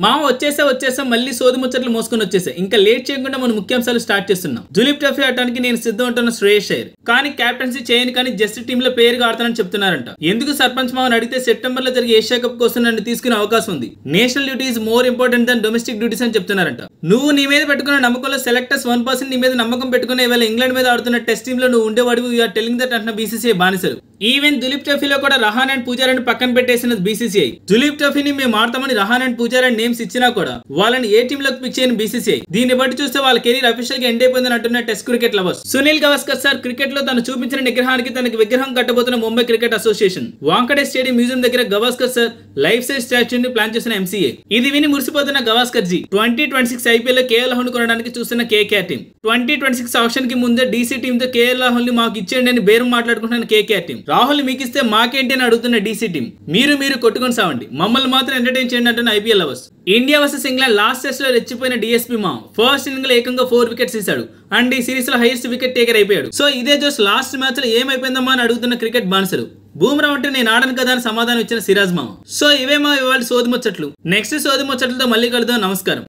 మామ వచ్చేసా మళ్ళీ సోది ముచ్చట్లు మోసుకొని వచ్చేసా. ఇంకా లేట్ చేయకుండా మనం ముఖ్యాంశాలు స్టార్ట్ చేస్తున్నాం. దులీప్ ట్రోఫీ ఆడటానికి నేను సిద్ధం అంటున్న శ్రేయస్ అయ్యర్ కానీ కెప్టెన్సీ చేయను కానీ జస్ట్ టీమ్ లో పేరుగా ఆడతానని చెప్తున్నారంట. ఎందుకు సర్పంచ్ మామని అడిగితే సెప్టెంబర్ లో జరిగే ఏషియా కప్ కోసం నన్ను తీసుకునే అవకాశం ఉంది. National duty is more important than domestic duties అని చెప్తున్నారంట. నువ్వు నీ మీద పెట్టుకున్న నమ్మకంలో సెలెక్టర్స్ 1% నీ మీద నమ్మకం పెట్టుకునే ఇవాళ ఇంగ్లాండ్ మీద ఆడుతున్న టెస్ట్ టీమ్ లో నువ్వు ఉండేవాడు. యూఆర్ టెలింగ్ దట్ అంటున్న బీసీసీఐ బానిసలు. ఈవెన్ దులీప్ ట్రోఫీలో కూడా రహాన్ అండ్ పూజారాని పక్కన పెట్టేసిన బీసీసీఐ. దులీప్ ట్రోఫీని మేము ఆడతామని రహాన్ అండ్ పూజారా నేమ్స్ ఇచ్చినా కూడా వాళ్ళని ఏ టీమ్ లోకి పిక్ చేయని బీసీసీఐ. దీన్ని బట్టి చూస్తే వాళ్ళ కెరీర్ అఫీషియల్ గా ఎండ్ అయిపోయిందని అంటున్న test cricket lovers. Sunil Gavaskar sir cricket లో తను చూపించిన నిగ్రహానికి తనకి విగ్రహం కట్టబోతున్న Mumbai cricket association Wankhede stadium museum దగ్గర Gavaskar sir life size statue ని ప్లాన్ చేసిన ఎంసీఏ. ఇది విని మురిసిపోతున్న గవాస్కర్ జీ 2026 ఐపీఎల్ లో కేఎల్ రాహుల్ కొనడానికి చూస్తున్న కేకేఆర్ టీం. 2026 ఆప్షన్ కి ముందే డీసీ టీమ్ తో కేఎల్ రాహుల్ ని మాకు ఇచ్చేయండి అని బేరం మాట్లాడుకుంటున్న కేకేఆర్ టీం. రాహుల్ మీకు ఇస్తే మాకేంటి అని అడుగుతున్న డీసీ టీం. మీరు కొట్టుకొని సావండి, మమ్మల్ని మాత్రం ఎంటర్టైన్ చేయండి అంటున్న IPL lovers. India versus England last test లో రెచ్చిపోయిన డిఎస్పీ మా ఫస్ట్ ఇన్నింగ్ లో ఏకంగా 4 వికెట్స్ తీశాడు అండ్ ఈ సిరీస్ లో హైయెస్ట్ వికెట్ టేకర్ అయిపోయాడు. సో ఇదే జోస్ లాస్ట్ మ్యాచ్ లో ఏమైపోయిందమ్మా అని అడుగుతున్న క్రికెట్ బానిసలు. బూమ్రా అంటే నేను ఆడను కదా అని సమాధానం ఇచ్చిన సిరాజ్ మామ. సో ఇవే మా ఇవాళ సోది ముచ్చట్లు. నెక్స్ట్ సోది ముచ్చట్లతో మళ్ళీ కలుద్దాం. నమస్కారం.